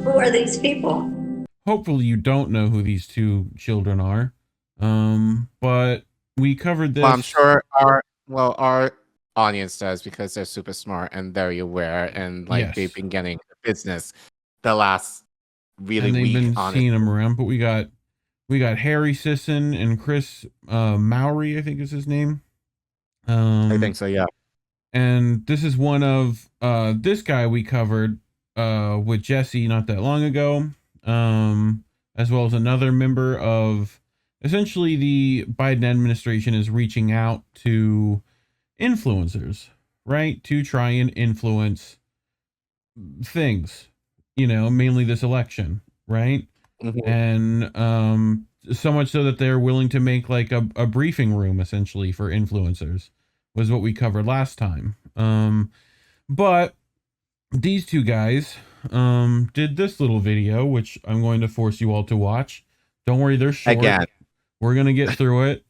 Who are these people? Hopefully you don't know who these two children are. But we covered this. Well, I'm sure our audience does because they're super smart and very aware, and like they've been getting business the last really and they've week. Been honestly. seeing them around. But we got Harry Sisson and Chris Mowry, I think is his name. I think so, yeah. And this is one of this guy we covered with Jesse not that long ago, as well as another member of essentially the Biden administration is reaching out to influencers, right, to try and influence things, mainly this election, right? Mm-hmm. And so much so that they're willing to make like a briefing room essentially for influencers was what we covered last time. But these two guys did this little video, which I'm going to force you all to watch. Don't worry, they're short. Again. We're going to get through it.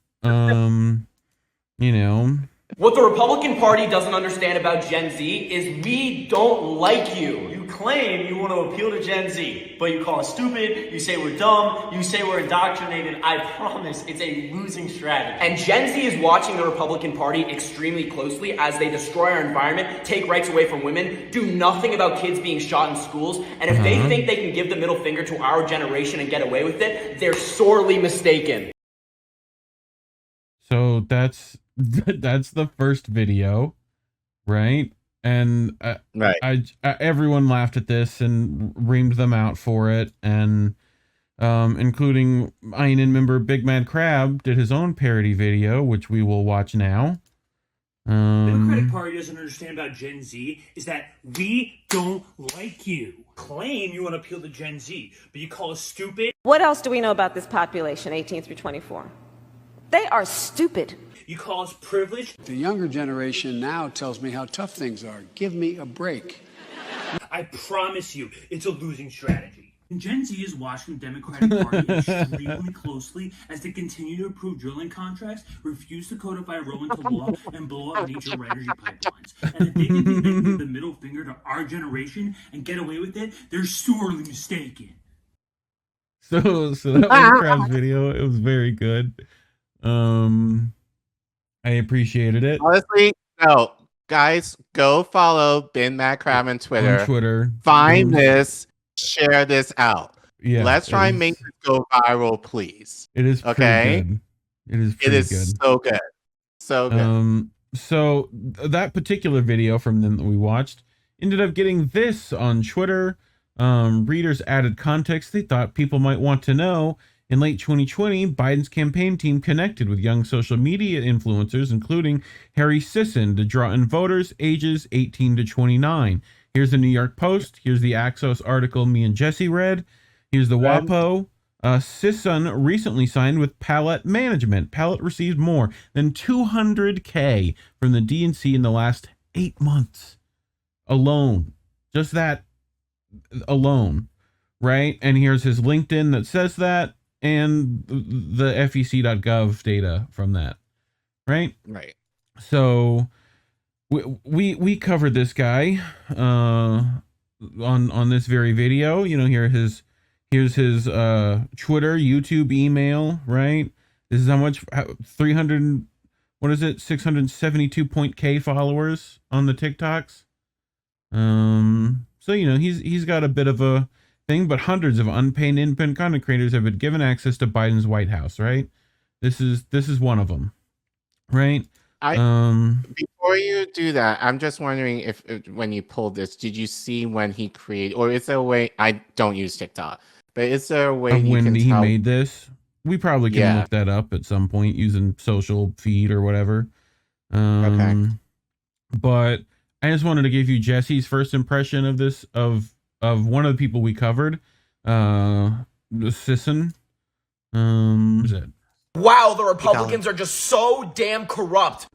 What the Republican Party doesn't understand about Gen Z is we don't like you. You claim you want to appeal to Gen Z, but you call us stupid, you say we're dumb, you say we're indoctrinated. I promise it's a losing strategy. And Gen Z is watching the Republican Party extremely closely as they destroy our environment, take rights away from women, do nothing about kids being shot in schools, and if they think they can give the middle finger to our generation and get away with it, they're sorely mistaken. So that's the first video, right? And everyone laughed at this and reamed them out for it, and including INN member BigMadCrab did his own parody video, which we will watch now. The Democratic Party doesn't understand about Gen Z is that we don't like you. Claim you want to appeal to Gen Z, but you call us stupid. What else do we know about this population, 18 through 24? They are stupid. You call us privileged? The younger generation now tells me how tough things are. Give me a break. I promise you, it's a losing strategy. And Gen Z is watching the Democratic Party extremely closely as they continue to approve drilling contracts, refuse to codify roll into law, and blow up major energy pipelines. And if they can be making the middle finger to our generation and get away with it, they're sorely mistaken. So that was Crab's video. It was very good. I appreciated it. Honestly, no. Guys, go follow BigMadCrab on Twitter. On Twitter. Find this, share this out. Yeah. Let's try and make this go viral, please. It is okay. Good. It is good. So good. So good. So that particular video from them that we watched ended up getting this on Twitter. Readers added context they thought people might want to know. In late 2020, Biden's campaign team connected with young social media influencers, including Harry Sisson, to draw in voters ages 18 to 29. Here's the New York Post. Here's the Axios article me and Jesse read. Here's the WAPO. Sisson recently signed with Palette Management. Palette received more than $200K from the DNC in the last 8 months alone. Just that alone, right? And here's his LinkedIn that says that, and the FEC.gov data from that, right? Right. So we covered this guy on this very video. Here's his Twitter, YouTube, email, right? This is how much 672.k followers on the TikToks. So he's got a bit of a thing, but hundreds of unpaid independent content creators have been given access to Biden's White House, right? This is one of them, right? Before you do that, I'm just wondering if when you pulled this, did you see when he created, or is there a way? I don't use TikTok, but is there a way when he made this? We probably can look that up at some point using social feed or whatever. Okay, but I just wanted to give you Jesse's first impression of this of one of the people we covered, Sisson. Is it? Wow, the Republicans are just so damn corrupt.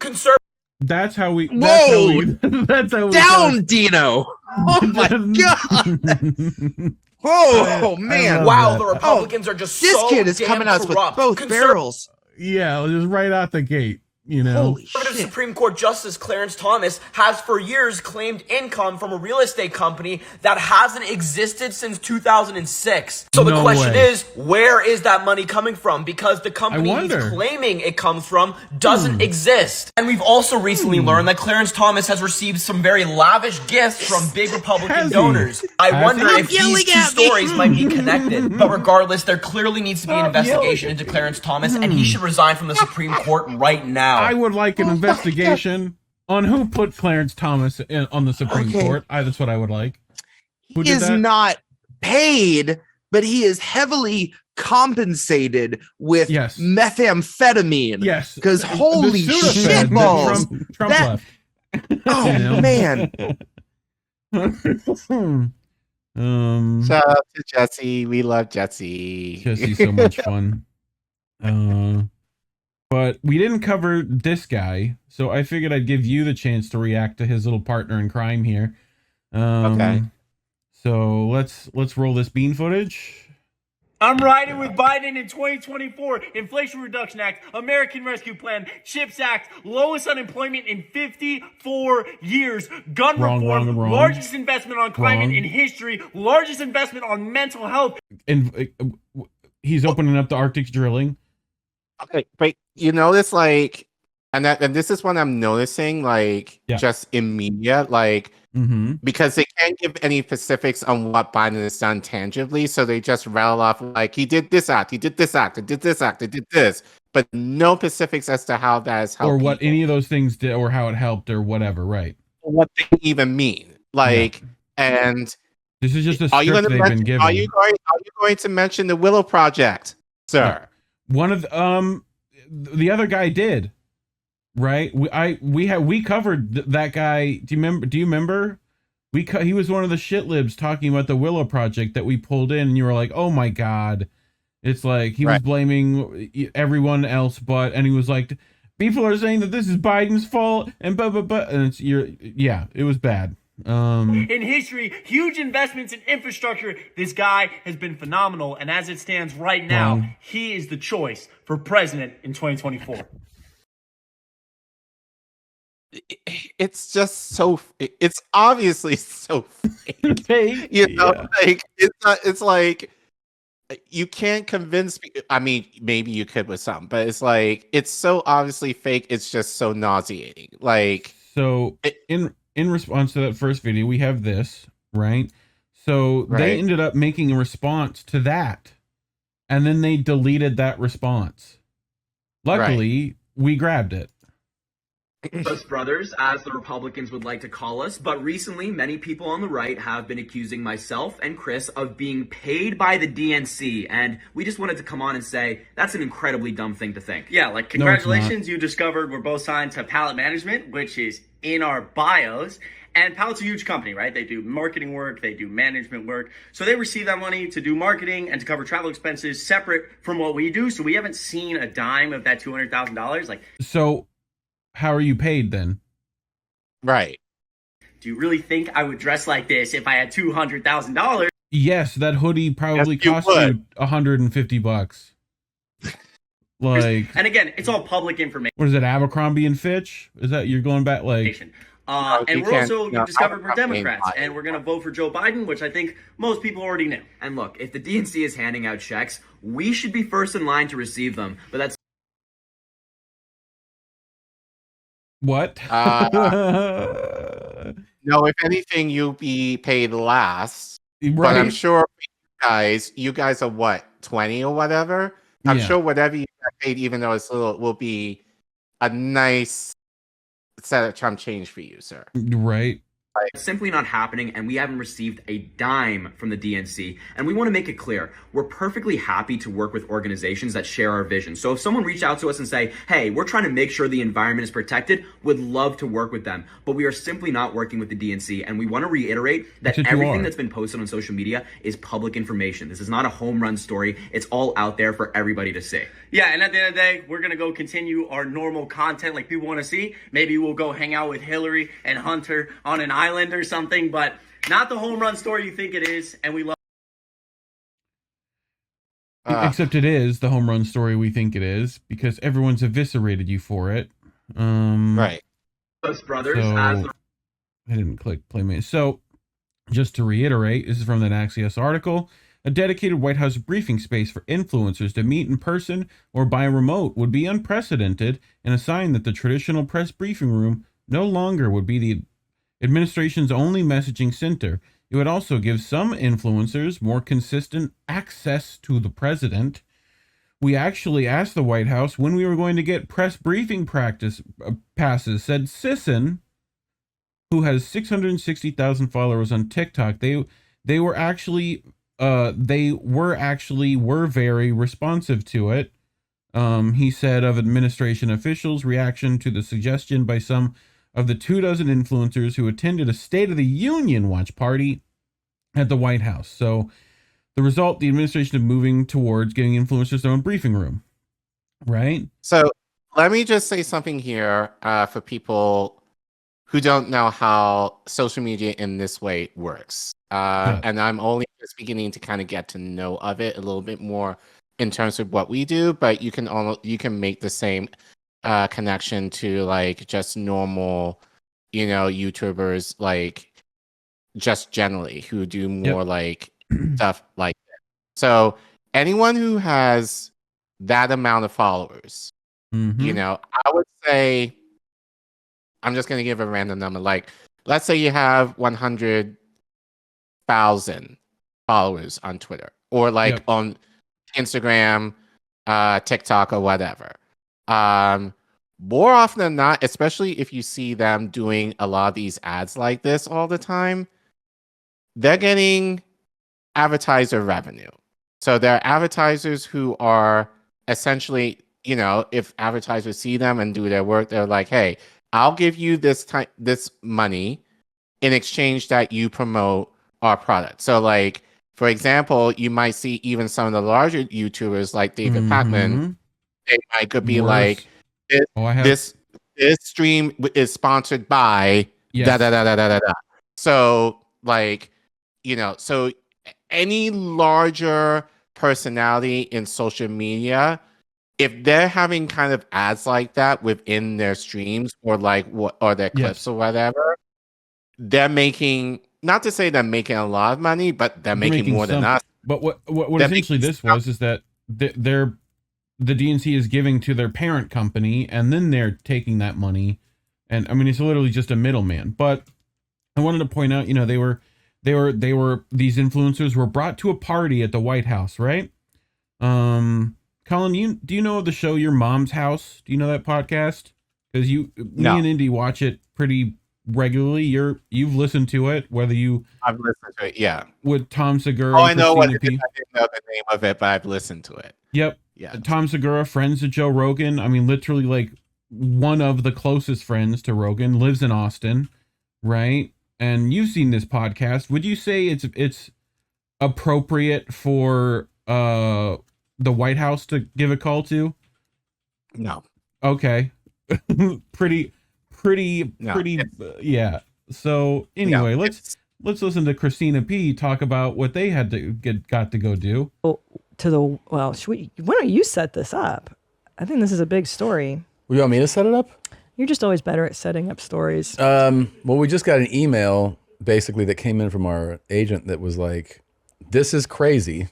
That's how we. Whoa! That's how we. Down, Dino. Oh my god. Oh man! Wow, the Republicans are just this so kid is damn coming out with both barrels. Yeah, just right out the gate. you know. Holy Conservative shit. Supreme Court Justice Clarence Thomas has for years claimed income from a real estate company that hasn't existed since 2006. So the No question way. is, where is that money coming from? Because the company he's wonder. claiming it comes from doesn't exist. And we've also recently learned that Clarence Thomas has received some very lavish gifts from big Republican Has he? donors. I Has wonder he? if these two stories might be connected. But regardless, there clearly needs to be an investigation into Clarence Thomas, and he should resign from the Supreme Court right now. I would like an investigation on who put Clarence Thomas on the Supreme Court. That's what I would like. Who He did is that? not paid, but he is heavily compensated with Yes. methamphetamine. Yes. Because The holy Sudafed shit that balls. Trump That- left. Oh, You know? man. Shout out to Jesse. We love Jesse. Jesse's so much fun. But we didn't cover this guy, so I figured I'd give you the chance to react to his little partner in crime here. Okay. So let's roll this bean footage. I'm riding with Biden in 2024. Inflation Reduction Act, American Rescue Plan, CHIPS Act, lowest unemployment in 54 years, gun reform, wrong. largest investment on climate Wrong. in history, largest investment on mental health. And he's opening up the Arctic's drilling. Okay, but you notice like, and this is what I'm noticing, like Yeah. just immediate, like because they can't give any specifics on what Biden has done tangibly, so they just rattle off like he did this act, he did this act, he did this act, he did this, but no specifics as to how that has helped Or what people, any of those things did, or how it helped, or whatever. Right. or what they even mean. Like, and This is just a are you script going to they've been mention? given. Are you going to mention the Willow Project, sir? One of the other guy did, right? We covered that guy. Do you remember? He was one of the shit libs talking about the Willow Project that we pulled in, and you were like, "Oh my god!" It's like he was blaming everyone else, and he was like, "People are saying that this is Biden's fault," and and it was bad. In history, huge investments in infrastructure. This guy has been phenomenal, and as it stands right now, he is the choice for president in 2024. It's just so. It's obviously so fake. You know, like it's like you can't convince me. I mean, maybe you could with some, but it's like it's so obviously fake. It's just so nauseating. Like So in response to that first video, we have this, right? So they ended up making a response to that, and then they deleted that response. Luckily, we grabbed it. Us brothers, as the Republicans would like to call us, but recently many people on the right have been accusing myself and Chris of being paid by the DNC, and we just wanted to come on and say that's an incredibly dumb thing to think. Yeah, like congratulations, you discovered we're both signed to Pallet Management, which is in our bios. And Pallet's a huge company, right? They do marketing work, they do management work. So they receive that money to do marketing and to cover travel expenses separate from what we do. So we haven't seen a dime of that $200,000. Like, So how are you paid then? right. do you really think I would dress like this if I had $200,000? Yes, that hoodie probably Yes, you cost would. you $150. Like, And again, it's all public information. what is it, Abercrombie and Fitch? Is that you're going back like? And you we're can't- also, no, you've discovered we're I'm not Democrats, paying and we're going to vote for Joe Biden, which I think most people already knew. And look, if the DNC is handing out checks, we should be first in line to receive them, but that's What? No, if anything, you'll be paid last. Right. But I'm sure you guys are what, 20 or whatever? I'm Yeah. sure whatever you get paid, even though it's little, will be a nice set of chump change for you, sir. Right. simply not happening, and we haven't received a dime from the DNC. And we want to make it clear, we're perfectly happy to work with organizations that share our vision. So if someone reached out to us and say, hey, we're trying to make sure the environment is protected, would love to work with them. But we are simply not working with the DNC, and we want to reiterate that everything that's been posted on social media is public information. This is not a home run story. It's all out there for everybody to see. Yeah, and at the end of the day, we're going to go continue our normal content like people want to see. Maybe we'll go hang out with Hillary and Hunter on an island or something, but not the home run story you think it is, and we love Except it is the home run story we think it is, because everyone's eviscerated you for it. Right. Brothers so, I didn't click Playmate. So, just to reiterate, this is from that Axios article. A dedicated White House briefing space for influencers to meet in person or by remote would be unprecedented and a sign that the traditional press briefing room no longer would be the administration's only messaging center. It would also give some influencers more consistent access to the president. We actually asked the White House when we were going to get press briefing passes, said Sisson, who has 660,000 followers on TikTok. They were actually very responsive to it. He said of administration officials' reaction to the suggestion by some of the 24 influencers who attended a State of the Union watch party at the White House. So the result, the administration is moving towards getting influencers their own briefing room, right? So let me just say something here for people who don't know how social media in this way works. And I'm only just beginning to kind of get to know of it a little bit more in terms of what we do, but you can make the same connection to like just normal, YouTubers, like just generally who do more like stuff like that. So anyone who has that amount of followers, I would say, I'm just going to give a random number. Like, let's say you have 100,000 followers on Twitter or like on Instagram, TikTok or whatever. More often than not, especially if you see them doing a lot of these ads like this all the time, they're getting advertiser revenue. So there are advertisers who are essentially, if advertisers see them and do their work, they're like, hey, I'll give you this money in exchange that you promote our product. So like, for example, you might see even some of the larger YouTubers like David Pakman, they could be like, this stream is sponsored by da da da da da da. So like, so any larger personality in social media, if they're having kind of ads like that within their streams or like or their clips or whatever, they're making, not to say they're making a lot of money, but they're making more than us. But what essentially this was is that the DNC is giving to their parent company, and then they're taking that money, and I mean it's literally just a middleman. But I wanted to point out, these influencers were brought to a party at the White House, right? Colin, do you know of the show Your Mom's House? Do you know that podcast? Because me and Indy watch it pretty regularly. You've listened to it, I've listened to it, yeah. With Tom Segura. Oh, I know what it is. I didn't know the name of it, but I've listened to it. Yep. Yeah. Tom Segura, friends to Joe Rogan. I mean, literally like one of the closest friends to Rogan, lives in Austin, right? And you've seen this podcast. Would you say it's appropriate for the White House to give a call to? No. Okay. pretty. Yeah. So anyway, let's listen to Christina P talk about what they had to got to go do. Why don't you set this up? I think this is a big story. You want me to set it up? You're just always better at setting up stories. Well, we just got an email basically that came in from our agent that was like, this is crazy,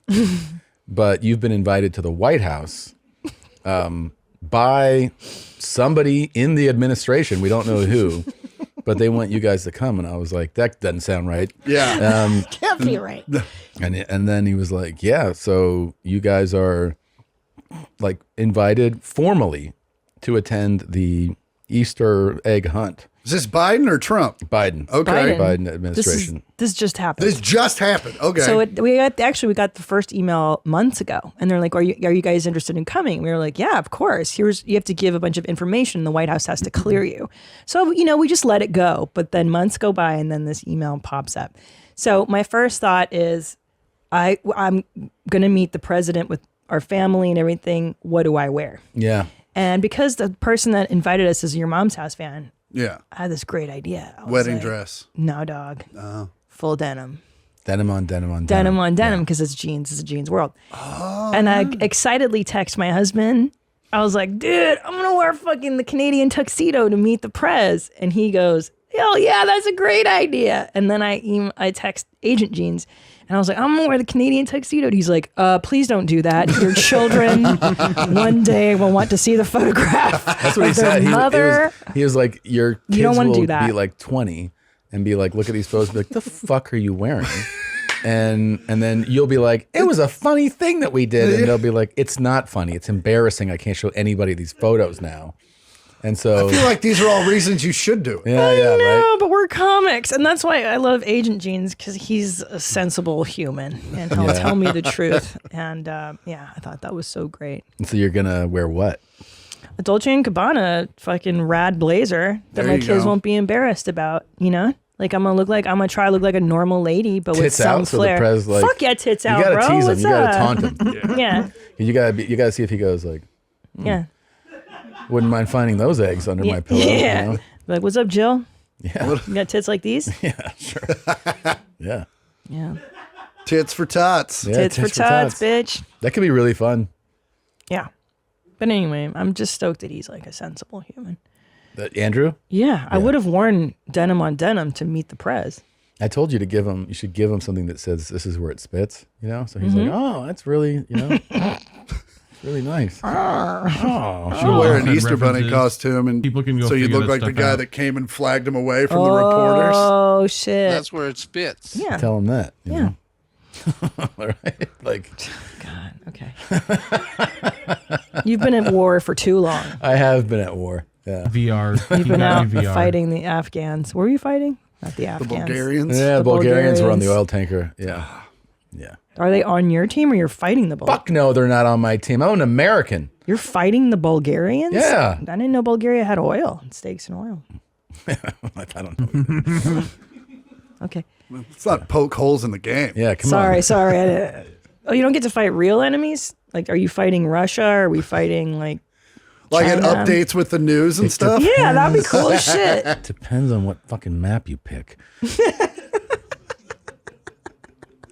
but you've been invited to the White House by somebody in the administration. We don't know who, but they want you guys to come. And I was like, that doesn't sound right. Yeah. Can't be right. And then he was like, yeah, so you guys are like invited formally to attend the Easter egg hunt. Is this Biden or Trump? Biden. Okay. Biden administration. This just happened. This just happened. Okay. So we got the first email months ago, and they're like, "Are you guys interested in coming?" We were like, "Yeah, of course." You have to give a bunch of information. The White House has to clear you. So we just let it go. But then months go by, and then this email pops up. So my first thought is, I'm going to meet the president with our family and everything. What do I wear? Yeah. And because the person that invited us is Your Mom's House fan, yeah, I had this great idea. Wedding dress. No, dog. Full denim. Denim on denim on denim. Denim on denim because it's jeans. It's a jeans world. Oh. And I excitedly text my husband I was like, dude, I'm gonna wear fucking the Canadian tuxedo to meet the prez. And he goes, hell yeah, that's a great idea. And then I text Agent Jeans and I was like, I'm gonna wear the Canadian tuxedo. And he's like, please don't do that. Your children one day will want to see the photograph. That's what he of their said. Mother. He was like, your kids You don't want will to do that. be like 20 and be like, look at these photos, and be like, the fuck are you wearing? And then you'll be like, it was a funny thing that we did. And they'll be like, it's not funny. It's embarrassing. I can't show anybody these photos now. And so I feel like these are all reasons you should do it. Yeah, No, but we're comics. And that's why I love Agent Jeans, because he's a sensible human and he'll tell me the truth. And I thought that was so great. And so you're gonna wear what? A Dolce & Gabbana fucking rad blazer that There my you kids go. won't be embarrassed about, you know? Like I'm gonna try to look like a normal lady, but with Tits some out, so the flair. prez, like, Fuck yeah, tits you out, gotta bro. tease him. What's You gotta up? taunt him. Yeah. You gotta see if he goes like, Yeah. wouldn't mind finding those eggs under my pillow. Yeah. You know? Like, what's up, Jill? Yeah. You got tits like these? Yeah, sure. Yeah. Yeah. Tits for tots. Yeah, Tits for tots, bitch. That could be really fun. Yeah. But anyway, I'm just stoked that he's like a sensible human. Andrew? Yeah, I would have worn denim on denim to meet the prez. I told you to give him, you should give him something that says this is where it spits, you know? So he's Mhm. like, oh, that's really, you know, it's really nice. Oh, Should wear an Fun Easter Bunny references. costume, and People can go so you figure look that like the stuff guy out. that came and flagged him away from the reporters. Oh, shit. That's where it spits. Yeah. Tell him that. You Yeah. know? All right. Like, God, okay. You've been at war for too long. I have been at war. Yeah. VR. You've been out VR. fighting the Afghans. Were you fighting? Not the Afghans. Bulgarians? Yeah, the The Bulgarians were on the Bulgarians. oil tanker. Yeah. Yeah. Are they on your team or you're fighting the Bulgarians? Fuck no, they're not on my team. I'm an American. You're fighting the Bulgarians? Yeah. I didn't know Bulgaria had oil, steaks and oil. I don't know. Okay. Let's not poke holes in the game. Yeah, come Sorry. Oh, you don't get to fight real enemies? Like, are you fighting Russia? Are we fighting like It China? updates with the news and stuff. Yeah, that'd be cool as shit. Depends on what fucking map you pick.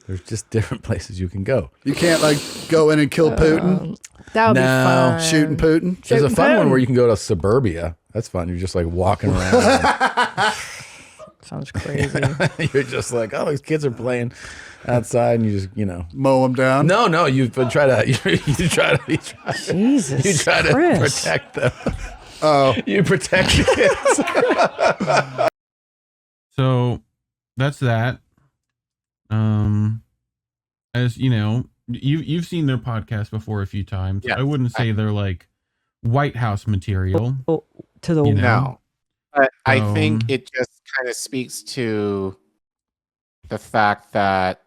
There's just different places you can go. You can't like go in and kill Putin. That would be fun. Shooting Putin. There's a Shooting fun one Putin. where you can go to suburbia. That's fun. You're just like walking around. Sounds crazy. You're just like, oh, these kids are playing outside, and you just, you know, mow them down. No, you try to, you try Jesus you try to Christ. protect them. Oh, you protect the kids. So that's that. As you know, you've seen their podcast before a few times. Yes. I wouldn't say they're like White House material. To the you know? No. But I think Um, it just kind of speaks to the fact that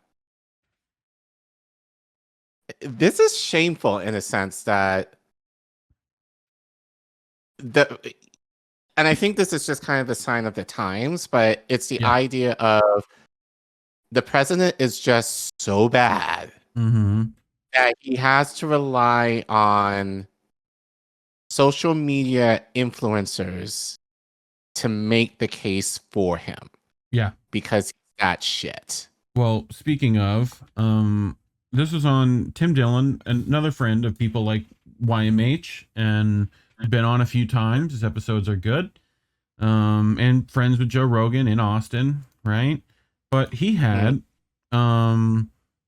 this is shameful in a sense that and I think this is just kind of the sign of the times, but it's the idea of the president is just so bad Mm-hmm. that he has to rely on social media influencers to make the case for him Yeah. because he's that shit. Well, speaking of, this was on Tim Dillon, another friend of people like YMH, and been on a few times. His episodes are good. And friends with Joe Rogan in Austin, right? But he had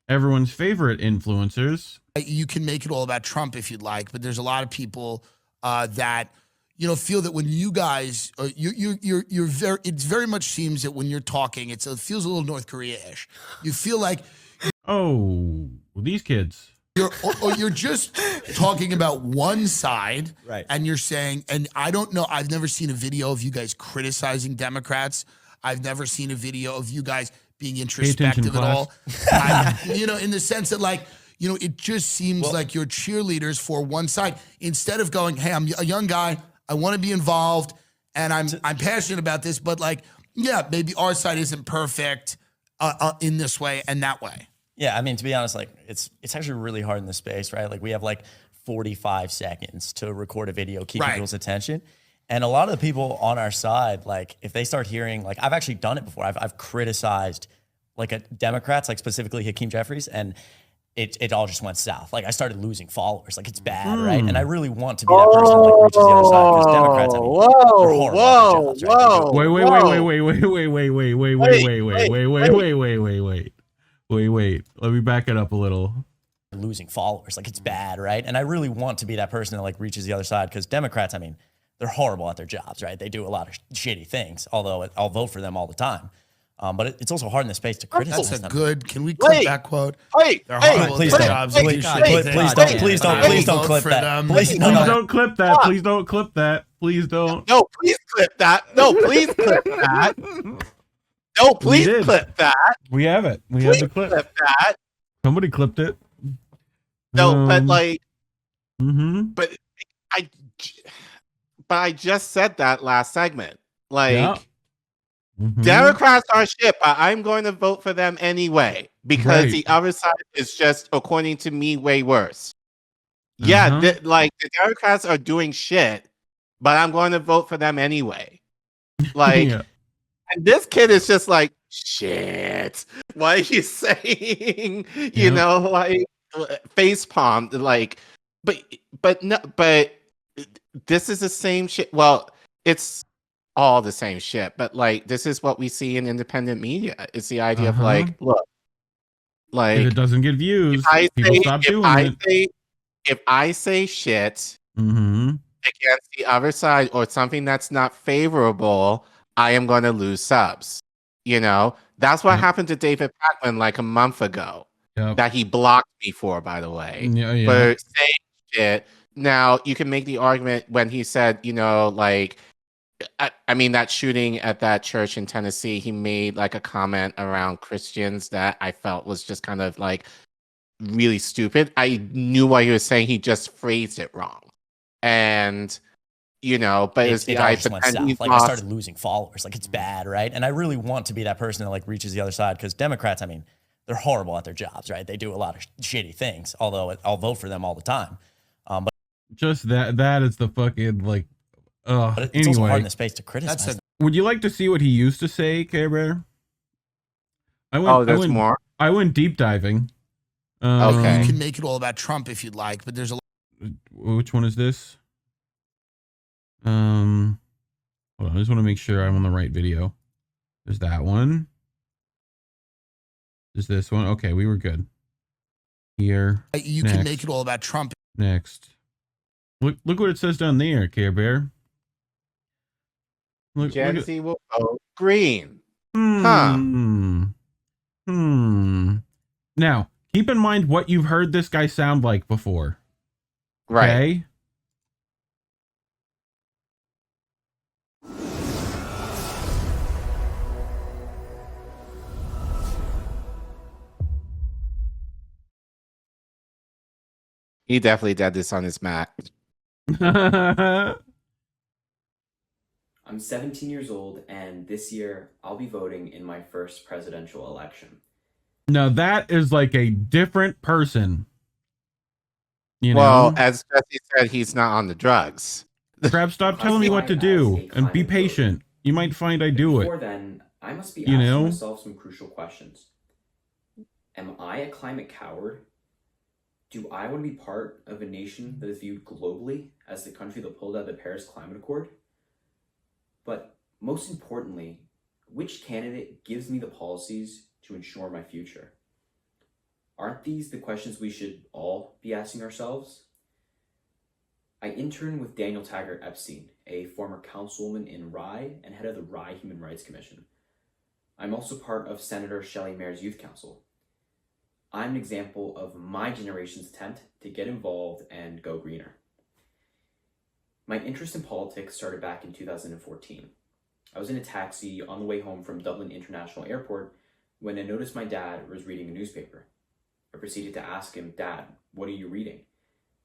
everyone's favorite influencers. You can make it all about Trump if you'd like, but there's a lot of people that feel that when you guys you're very, it very much seems that when you're talking, it feels a little North Korea-ish. You feel like these kids. You're just talking about one side, right? And you're saying, and I don't know, I've never seen a video of you guys criticizing Democrats. I've never seen a video of you guys being introspective at all. In the sense that it just seems like you're cheerleaders for one side instead of going, hey, I'm a young guy, I want to be involved, and I'm passionate about this, but maybe our side isn't perfect in this way and that way. Yeah, I mean, to be honest, it's actually really hard in this space, right? We have 45 seconds to record a video, keep people's attention. And a lot of the people on our side, if they start hearing, I've actually done it before. I've criticized Democrats, specifically Hakeem Jeffries, and it all just went south. Like I started losing followers. Like it's bad, right? And I really want to be that person that like reaches the other side because Democrats, I mean, they're horrible at their jobs, right? They do- Wait. Let me back it up a little. Losing followers. Like it's bad, right? And I really want to be that person that like reaches the other side because Democrats, I mean, they're horrible at their jobs, right? They do a lot of shitty things, although I'll vote for them all the time. But it's also hard in the space to criticize That's a them. good. Can we clip that quote? They're horrible at their jobs. Please don't clip that. Please don't clip that. Please don't clip that. Please don't. No, please clip that. No, please clip that. No, please clip that. We have it. We have the clip. That. Somebody clipped it. No, but like, Mm-hmm. but I just said that last segment. Like, Yeah. Mhm. Democrats are shit, but I'm going to vote for them anyway because Right. the other side is just, according to me, way worse. Yeah, the Democrats are doing shit, but I'm going to vote for them anyway. Like, Yeah. and this kid is just like, shit. What are you saying? You know, like face palm. Like, but no, but this is the same shit. Well, it's all the same shit, but like this is what we see in independent media. It's the idea of like, look, like If it doesn't get views, people stop doing it. If I say shit Mm-hmm. against the other side or something that's not favorable, I am going to lose subs. You know, that's what happened to David Pakman like a month ago. That he blocked me for, by the way, for saying shit. Now you can make the argument when he said, you know, like, I mean, that shooting at that church in Tennessee, he made like a comment around Christians that I felt was just kind of like really stupid. I knew what he was saying. He just phrased it wrong. And, you know, but it's the all guy just went south. Like I started losing followers. Like it's bad, right? And I really want to be that person that like reaches the other side because Democrats, I mean, they're horrible at their jobs, right? They do a lot of shitty things, although I'll vote for them all the time. But just that is the fucking like. But it's also hard in the space to criticize them. Would you like to see what he used to say, Care Bear? There's more. I went deep diving. Okay, you can make it all about Trump if you'd like, but there's a. Which one is this? Hold on, I just want to make sure I'm on the right video. There's that one. There's this one. Okay, we were good. Here. You can make it all about Trump. Next. Look what it says down there, Care Bear. Gen Z will vote green. Now, keep in mind what you've heard this guy sound like before. Right. Okay? He definitely did this on his Mac. I'm 17 years old, and this year I'll be voting in my first presidential election. Now that is like a different person. You well, know? as Jesse said, he's not on the drugs. Crab, stop telling me what to do and be patient. You might find I do it. Before then, I must be asking myself some crucial questions. Am I a climate coward? Do I want to be part of a nation that is viewed globally as the country that pulled out of the Paris Climate Accord? But most importantly, which candidate gives me the policies to ensure my future? Aren't these the questions we should all be asking ourselves? I interned with Daniel Taggart Epstein, a former councilwoman in Rye and head of the Rye Human Rights Commission. I'm also part of Senator Shelley Mayer's Youth Council. I'm an example of my generation's attempt to get involved and go greener. My interest in politics started back in 2014. I was in a taxi on the way home from Dublin International Airport when I noticed my dad was reading a newspaper. I proceeded to ask him, "Dad, what are you reading?"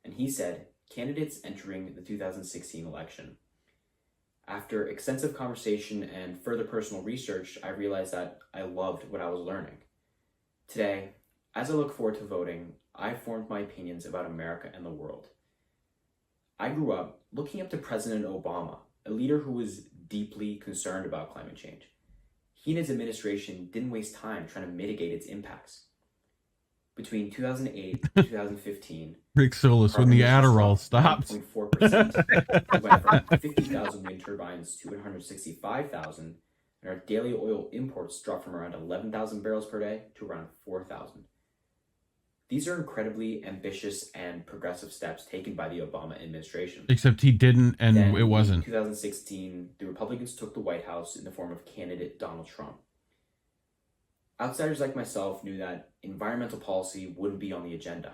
And he said, "Candidates entering the 2016 election." After extensive conversation and further personal research, I realized that I loved what I was learning. Today, as I look forward to voting, I formed my opinions about America and the world. I grew up looking up to President Obama, a leader who was deeply concerned about climate change. He and his administration didn't waste time trying to mitigate its impacts. Between 2008 and 2015, Rick Solis when the Adderall stopped. 1.4%. We went from 50,000 wind turbines to 165,000, and our daily oil imports dropped from around 11,000 barrels per day to around 4,000. These are incredibly ambitious and progressive steps taken by the Obama administration. Except he didn't, and Then, it wasn't. In 2016, the Republicans took the White House in the form of candidate Donald Trump. Outsiders like myself knew that environmental policy wouldn't be on the agenda.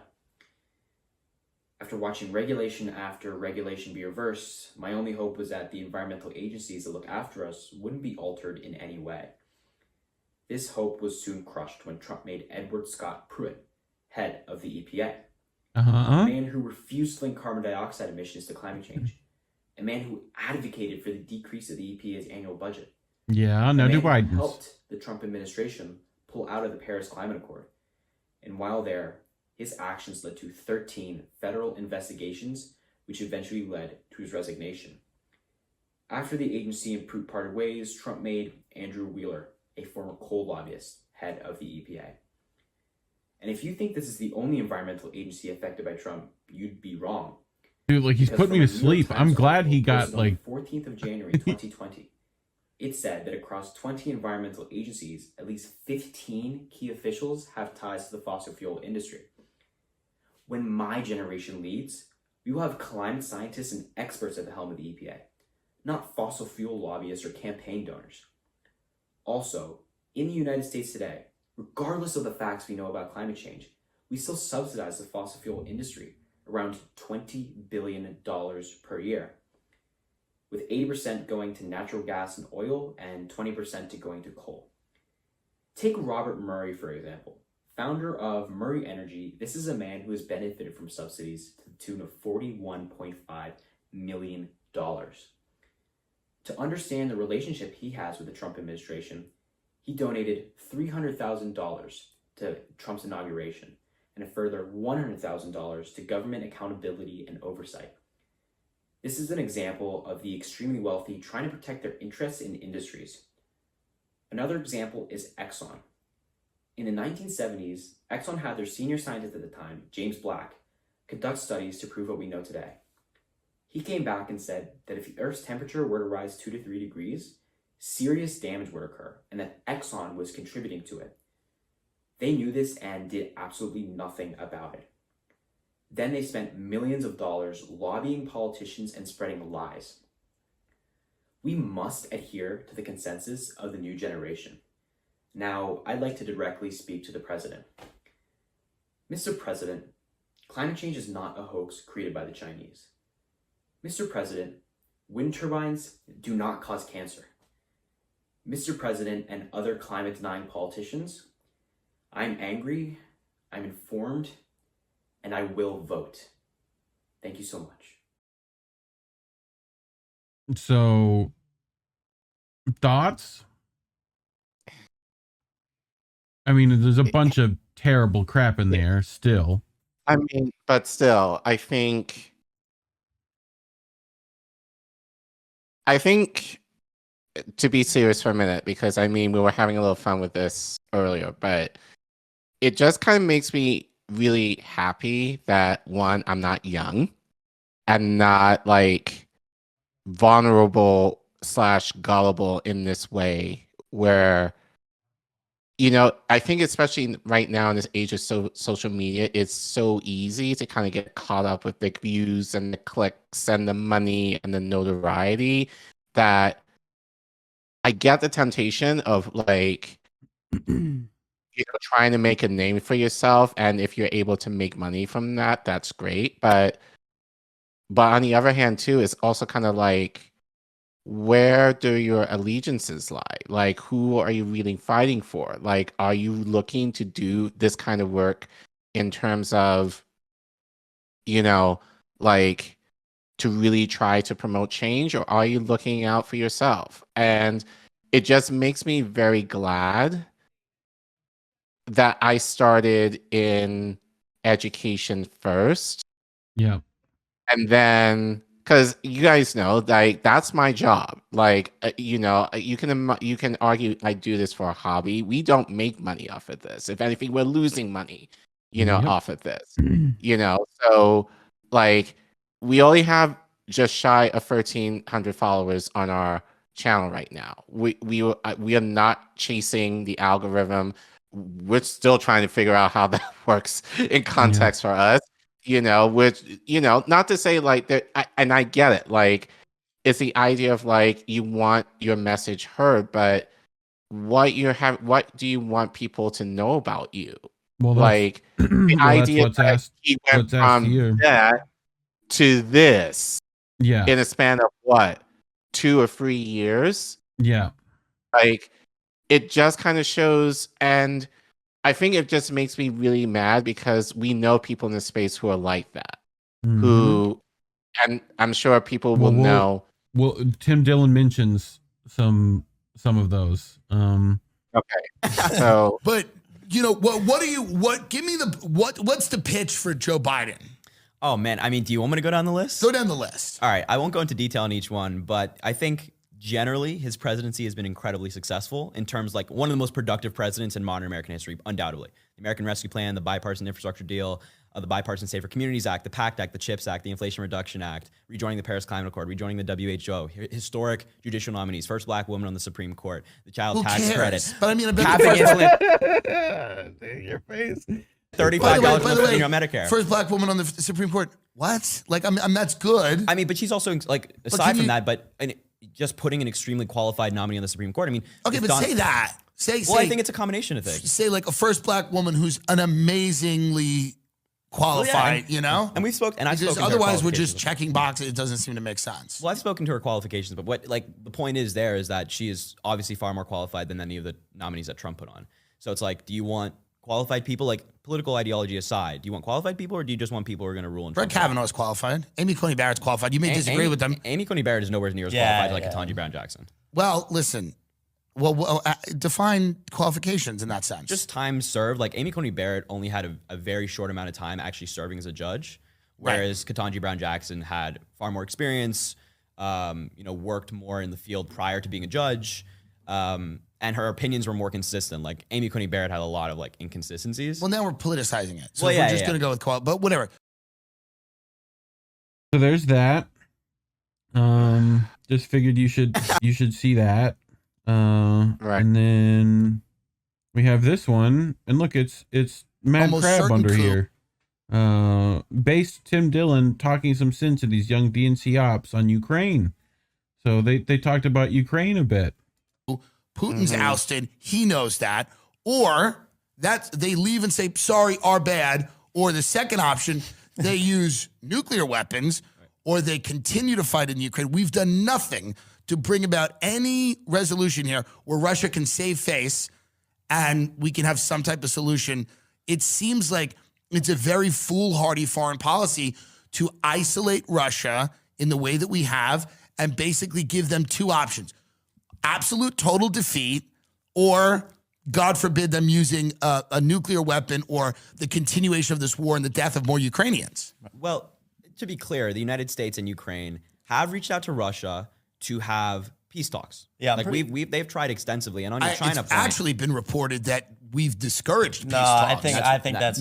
After watching regulation after regulation be reversed, my only hope was that the environmental agencies that look after us wouldn't be altered in any way. This hope was soon crushed when Trump made Edward Scott Pruitt head of the EPA. A man who refused to link carbon dioxide emissions to climate change. A man who advocated for the decrease of the EPA's annual budget. Yeah, no, do Biden. Helped the Trump administration pull out of the Paris Climate Accord. And while there, his actions led to 13 federal investigations, which eventually led to his resignation. After the agency and Pruitt parted ways, Trump made Andrew Wheeler, a former coal lobbyist, head of the EPA. And if you think this is the only environmental agency affected by Trump, you'd be wrong. Dude, like, he's put me to sleep. I'm glad he got, like... 14th of January, 2020. It said that across 20 environmental agencies, at least 15 key officials have ties to the fossil fuel industry. When my generation leads, we will have climate scientists and experts at the helm of the EPA, not fossil fuel lobbyists or campaign donors. Also, in the United States today, regardless of the facts we know about climate change, we still subsidize the fossil fuel industry around $20 billion per year, with 80% going to natural gas and oil and 20% to going to coal. Take Robert Murray, for example, founder of Murray Energy. This is a man who has benefited from subsidies to the tune of $41.5 million. To understand the relationship he has with the Trump administration, he donated $300,000 to Trump's inauguration and a further $100,000 to government accountability and oversight. This is an example of the extremely wealthy trying to protect their interests in industries. Another example is Exxon. In the 1970s, Exxon had their senior scientist at the time, James Black, conduct studies to prove what we know today. He came back and said that if the Earth's temperature were to rise 2 to 3 degrees, serious damage would occur, and that Exxon was contributing to it. They knew this and did absolutely nothing about it. Then they spent millions of dollars lobbying politicians and spreading lies. We must adhere to the consensus of the new generation. Now, I'd like to directly speak to the president. Mr. President, climate change is not a hoax created by the Chinese. Mr. President, wind turbines do not cause cancer. Mr. President and other climate-denying politicians, I'm angry, I'm informed, and I will vote. Thank you so much. So, thoughts? I mean, there's a bunch of terrible crap in there still. I mean, but still, I think to be serious for a minute, because I mean, we were having a little fun with this earlier, but it just kind of makes me really happy that, one, I'm not young and not like vulnerable / gullible in this way where, you know, I think especially right now in this age of social media, it's so easy to kind of get caught up with the views and the clicks and the money and the notoriety that I get the temptation of like, trying to make a name for yourself. And if you're able to make money from that, that's great. But on the other hand, too, it's also kind of like, where do your allegiances lie? Like, who are you really fighting for? Like, are you looking to do this kind of work in terms of, like, to really try to promote change, or are you looking out for yourself? And it just makes me very glad that I started in education first. Yeah. And then, because you guys know, like, that's my job. Like, you can argue I do this for a hobby. We don't make money off of this. If anything, we're losing money. off of this. So like we only have just shy of 1,300 followers on our channel right now. We are not chasing the algorithm. We're still trying to figure out how that works in context for us. Which not to say like that, and I get it. Like it's the idea of like you want your message heard, but what do you want people to know about you? Well, like the idea that he went from that to this in a span of what, 2 or 3 years? Yeah. Like it just kind of shows, and I think it just makes me really mad because we know people in the space who are like that. Who, and I'm sure people will know. Well, Tim Dillon mentions some of those. Okay. So but give me what's the pitch for Joe Biden? Oh man, I mean, do you want me to go down the list? Go down the list. All right, I won't go into detail on each one, but I think generally his presidency has been incredibly successful in terms like one of the most productive presidents in modern American history, undoubtedly. The American Rescue Plan, the bipartisan infrastructure deal, the Bipartisan Safer Communities Act, the PACT Act, the CHIPS Act, the Inflation Reduction Act, rejoining the Paris Climate Accord, rejoining the WHO, historic judicial nominees, first black woman on the Supreme Court, the child tax credit. But I mean, your face. $35 for Medicare. First black woman on the Supreme Court. What? Like, I mean, that's good. I mean, but she's also like aside from that, but just putting an extremely qualified nominee on the Supreme Court. I mean, okay, but say that. Say. I think it's a combination of things. Say like a first black woman who's an amazingly qualified, And we've spoken, and I've spoken. Otherwise, we're just checking boxes. It doesn't seem to make sense. Well, I've spoken to her qualifications, but the point is that she is obviously far more qualified than any of the nominees that Trump put on. So it's like, do you want qualified people, like political ideology aside, do you want qualified people or do you just want people who are going to rule? Brett Kavanaugh's qualified. Amy Coney Barrett's qualified. You may disagree with them. Amy Coney Barrett is nowhere near as qualified like Ketanji Brown Jackson. Well, listen. Well, define qualifications in that sense. Just time served. Like Amy Coney Barrett only had a very short amount of time actually serving as a judge, whereas Ketanji Brown Jackson had far more experience, worked more in the field prior to being a judge, and her opinions were more consistent. Like Amy Coney Barrett had a lot of like inconsistencies. Well, now we're politicizing it. So we're just going to go with but whatever. So there's that. Just figured you should see that. And then we have this one, and look, it's BigMadCrab under here. Based Tim Dillon talking some sense to these young DNC ops on Ukraine. So they talked about Ukraine a bit. Putin's ousted. He knows that. Or that they leave and say, sorry, our bad. Or the second option, they use nuclear weapons, or they continue to fight in Ukraine. We've done nothing to bring about any resolution here where Russia can save face and we can have some type of solution. It seems like it's a very foolhardy foreign policy to isolate Russia in the way that we have and basically give them two options: absolute total defeat, or God forbid them using a nuclear weapon, or the continuation of this war and the death of more Ukrainians. Well, to be clear, the United States and Ukraine have reached out to Russia to have peace talks. Yeah, like they've tried extensively, and on your China it's actually been reported that we've discouraged peace talks. I think that's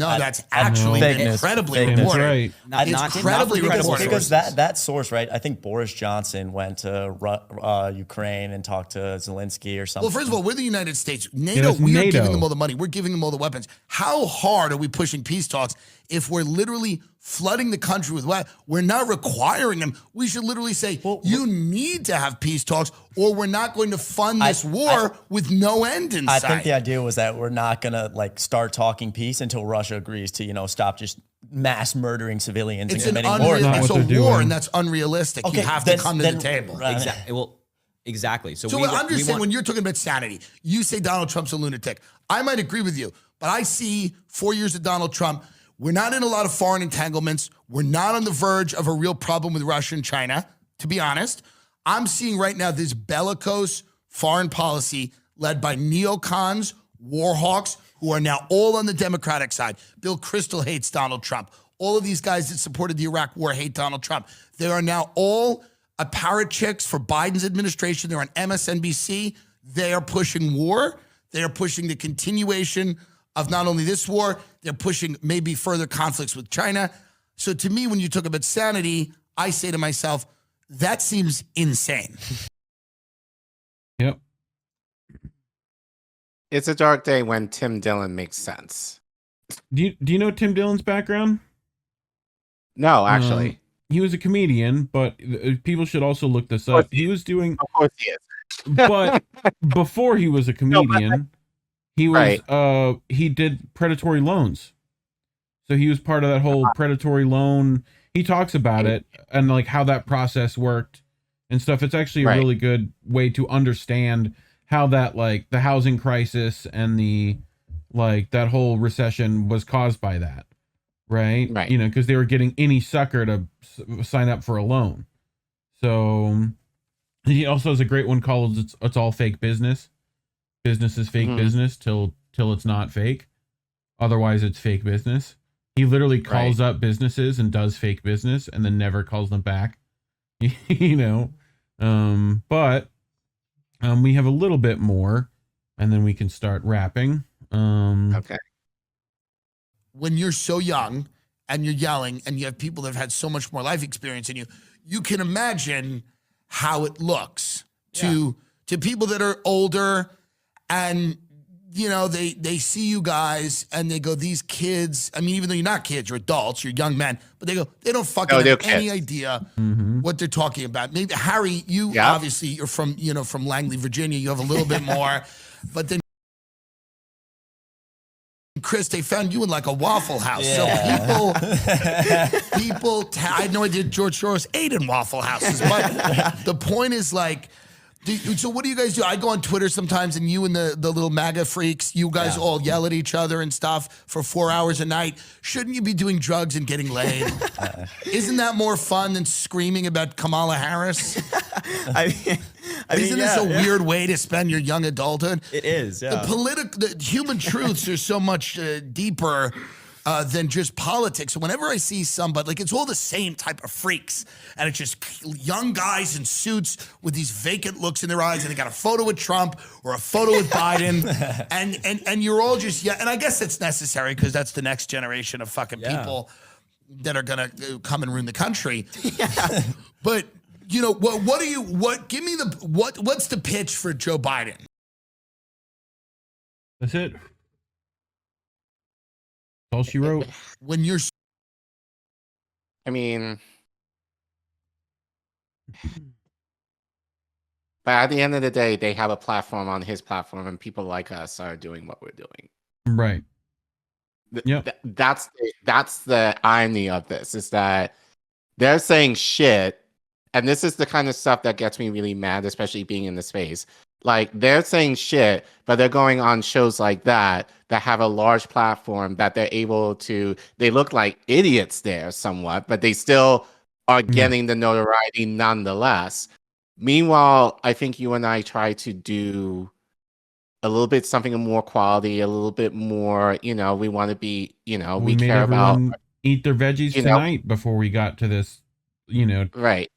actually been incredibly reported. That's right. It's incredibly reported. Because that source, right? I think Boris Johnson went to Ukraine and talked to Zelensky or something. Well, first of all, we're the United States. NATO, we are giving them all the money. We're giving them all the weapons. How hard are we pushing peace talks if we're literally flooding the country with what? We're not requiring them. We should literally say, you need to have peace talks, or we're not going to fund this war with no end in sight. I think the idea was that we're not going to start talking peace until Russia agrees to, stop just mass murdering civilians and committing war. It's a war, and that's unrealistic. Okay, you have to come to the table. Exactly. Well, exactly. So I'm just saying, when you're talking about sanity, you say Donald Trump's a lunatic. I might agree with you, but I see 4 years of Donald Trump. We're not in a lot of foreign entanglements. We're not on the verge of a real problem with Russia and China, to be honest. I'm seeing right now this bellicose foreign policy led by neocons, war hawks, who are now all on the Democratic side. Bill Kristol hates Donald Trump. All of these guys that supported the Iraq war hate Donald Trump. They are now all apparatchiks for Biden's administration. They're on MSNBC. They are pushing war. They are pushing the continuation of not only this war, they're pushing maybe further conflicts with China. So to me, when you talk about sanity, I say to myself, that seems insane. Yep. It's a dark day when Tim Dillon makes sense. Do you know Tim Dillon's background? No, actually. He was a comedian, but people should also look this up. He was doing. Of course he is. But before he was a comedian, he was he did predatory loans. So he was part of that whole predatory loan. He talks about it and like how that process worked and stuff. It's actually a really good way to understand how that like the housing crisis and the like that whole recession was caused by that. Right. You know, because they were getting any sucker to sign up for a loan. So he also has a great one called It's All Fake Business. Business is fake business till it's not fake. Otherwise, it's fake business. He literally calls up businesses and does fake business and then never calls them back. You know, but we have a little bit more and then we can start wrapping. Okay. When you're so young and you're yelling and you have people that have had so much more life experience than you, you can imagine how it looks to people that are older and, you know, they see you guys and they go, these kids, I mean, even though you're not kids, you're adults, you're young men, but they go, they don't fucking have any idea what they're talking about. Maybe Harry, you obviously you're from, you know, from Langley, Virginia, you have a little bit more, but then Chris, they found you in like a Waffle House. So I had no idea George Soros ate in Waffle Houses. But the point is like, so what do you guys do? I go on Twitter sometimes and you and the little MAGA freaks, you guys all yell at each other and stuff for 4 hours a night. Shouldn't you be doing drugs and getting laid? Isn't that more fun than screaming about Kamala Harris? Isn't this a weird way to spend your young adulthood? It is, The human truths are so much deeper than just politics. So whenever I see somebody, like it's all the same type of freaks, and it's just young guys in suits with these vacant looks in their eyes, and they got a photo with Trump or a photo with Biden, and you're all just, and I guess it's necessary because that's the next generation of fucking people that are gonna come and ruin the country. But you know, give me what's the pitch for Joe Biden? That's it. All she wrote. When you're, I mean, but at the end of the day, they have a platform on his platform, and people like us are doing what we're doing. Right. That's the irony of this, is that they're saying shit, and this is the kind of stuff that gets me really mad, especially being in the space. Like, they're saying shit, but they're going on shows like that have a large platform that they're able to, they look like idiots there somewhat, but they still are getting the notoriety nonetheless. Meanwhile, I think you and I try to do a little bit something of more quality, a little bit more, you know, we want to be, you know, we made care about. Eat their veggies tonight before we got to this, you know, like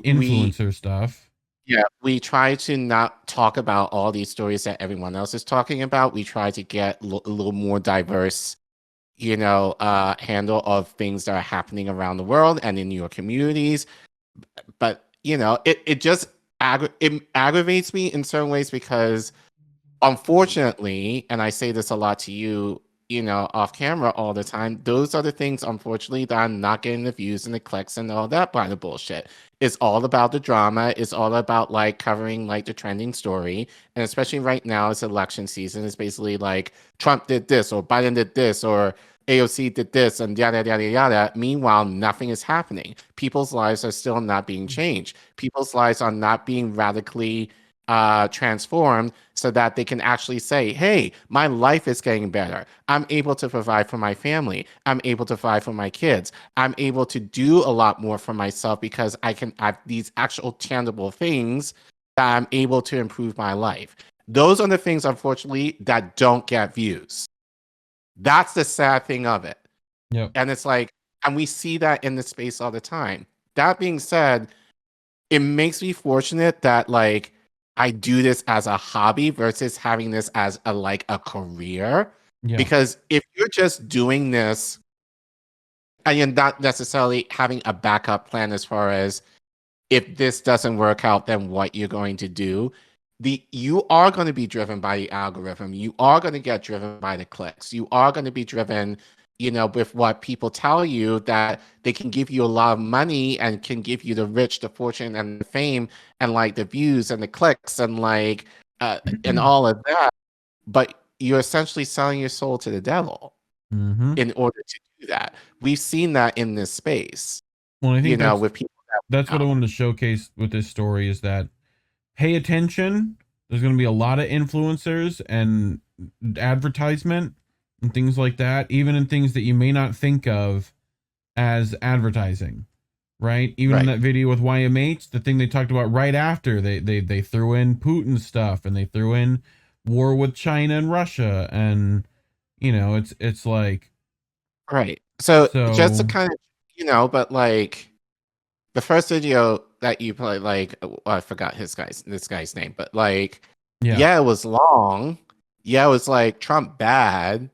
influencer stuff. Yeah, we try to not talk about all these stories that everyone else is talking about. We try to get a little more diverse, you know, handle of things that are happening around the world and in your communities. But, you know, it just aggravates me in certain ways because, unfortunately, and I say this a lot to you, you know, off camera all the time, those are the things, unfortunately, that I'm not getting the views and the clicks and all that kind of bullshit. It's all about the drama. It's all about like covering like the trending story. And especially right now, it's election season. It's basically like Trump did this or Biden did this or AOC did this and yada, yada, yada. Meanwhile, nothing is happening. People's lives are still not being changed. People's lives are not being radically transformed so that they can actually say, hey, my life is getting better. I'm able to provide for my family. I'm able to provide for my kids. I'm able to do a lot more for myself because I have these actual tangible things that I'm able to improve my life. Those are the things, unfortunately, that don't get views. That's the sad thing of it. Yep. And it's like, and we see that in the space all the time. That being said, it makes me fortunate that like I do this as a hobby versus having this as a career. Yeah. Because if you're just doing this and you're not necessarily having a backup plan as far as if this doesn't work out, then what you're going to do, you are going to be driven by the algorithm. You are going to get driven by the clicks. You are going to be driven, with what people tell you, that they can give you a lot of money and can give you the rich, the fortune, and the fame, and like the views and the clicks and like and all of that. But you're essentially selling your soul to the devil in order to do that. We've seen that in this space. Well, I think with people. That's what I wanted to showcase with this story, is that pay attention. There's going to be a lot of influencers and advertisement and things like that, even in things that you may not think of as advertising, right? Even in that video with YMH, the thing they talked about right after, they threw in Putin stuff, and they threw in war with China and Russia, and it's like, right. So just to kind of, but like the first video that you played, like, I forgot this guy's name, but like, yeah, it was long. Yeah, it was like Trump bad,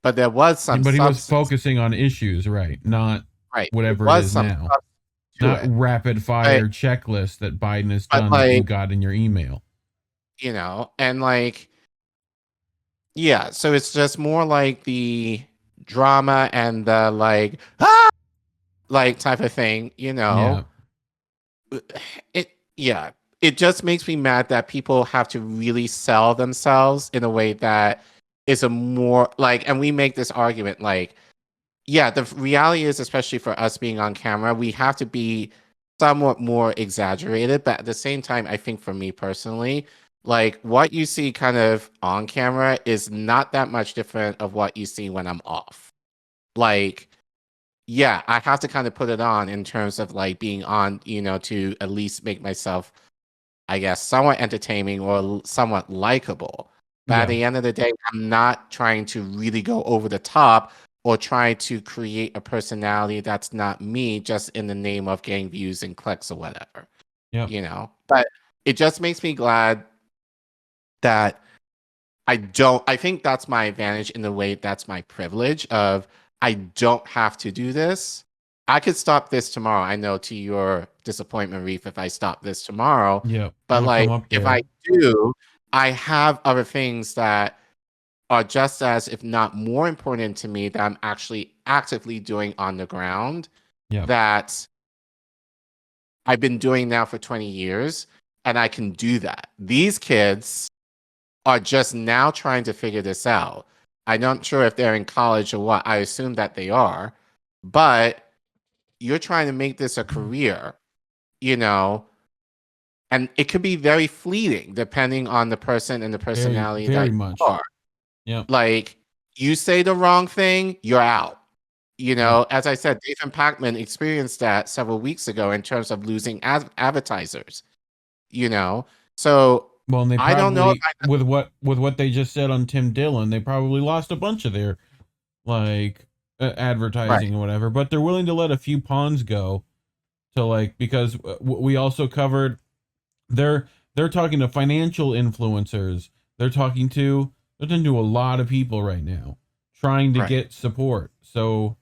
but there was some. But he was focusing on issues, right? Not whatever it is now. Not rapid fire checklist that Biden has done that you got in your email. And like, yeah, so it's just more like the drama and the like type of thing, It just makes me mad that people have to really sell themselves in a way that is a more like, and we make this argument like, yeah, the reality is, especially for us being on camera, we have to be somewhat more exaggerated, but at the same time, I think for me personally, like what you see kind of on camera is not that much different of what you see when I'm off. Like, yeah, I have to kind of put it on in terms of like being on, to at least make myself, I guess, somewhat entertaining or somewhat likable. But at the end of the day, I'm not trying to really go over the top or try to create a personality that's not me just in the name of getting views and clicks or whatever. Yeah. But it just makes me glad that I think that's my advantage in the way that's my privilege of I don't have to do this. I could stop this tomorrow. I know, to your disappointment, Reef, if I stop this tomorrow. Yeah. But like, if I do, I have other things that are just as, if not more important to me, that I'm actually actively doing on the ground. Yeah. That I've been doing now for 20 years, and I can do that. These kids are just now trying to figure this out. I'm not sure if they're in college or what. I assume that they are, but you're trying to make this a career, and it could be very fleeting depending on the person and the personality very that much. you are. Yeah. Like, you say the wrong thing, you're out. As I said, Dathan Pacman experienced that several weeks ago in terms of losing advertisers. So well, and they probably, I don't know with what they just said on Tim Dillon, they probably lost a bunch of their like advertising or whatever. But they're willing to let a few pawns go to like, because we also covered they're talking to financial influencers. They're talking to a lot of people right now trying to get support. So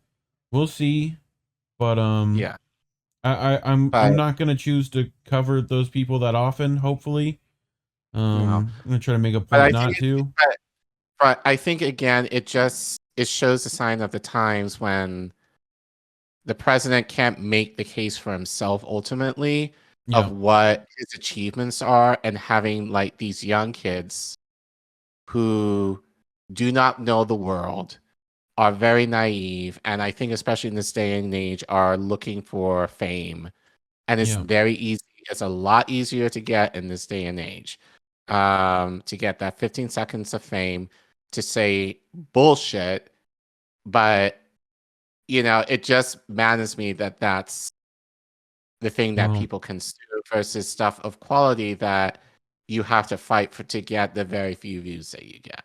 we'll see. But yeah, I'm not gonna choose to cover those people that often. Hopefully, I'm gonna try to make a point not to. But I think again, it shows the sign of the times when the president can't make the case for himself ultimately of what his achievements are, and having like these young kids who do not know the world, are very naive, and I think especially in this day and age are looking for fame, and it's very easy. It's a lot easier to get in this day and age, to get that 15 seconds of fame, to say bullshit. But it just maddens me that that's the thing that people consume versus stuff of quality that you have to fight for to get the very few views that you get.